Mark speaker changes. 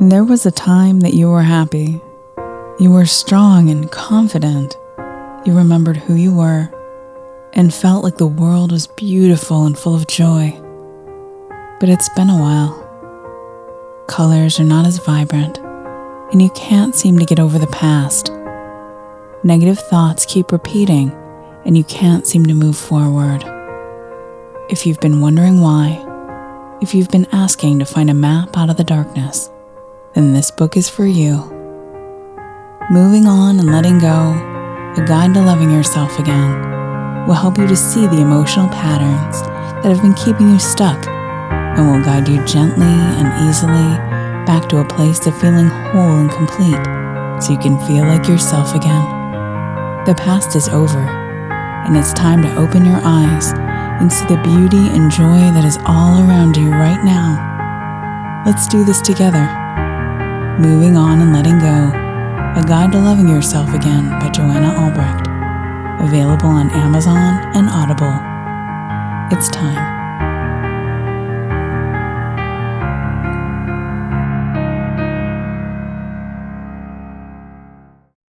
Speaker 1: There was a time that you were happy. You were strong and confident. You remembered who you were and felt like the world was beautiful and full of joy. But it's been a while. Colors are not as vibrant, and you can't seem to get over the past. Negative thoughts keep repeating, and you can't seem to move forward. If you've been wondering why, if you've been asking to find a map out of the darkness, then this book is for you. Moving on and letting go, a guide to loving yourself again, will help you to see the emotional patterns that have been keeping you stuck and will guide you gently and easily back to a place of feeling whole and complete so you can feel like yourself again. The past is over, and it's time to open your eyes and see the beauty and joy that is all around you right now. Let's do this together. Moving on and letting go, a guide to loving yourself again by Joanna Albrecht. Available on Amazon and Audible. It's time.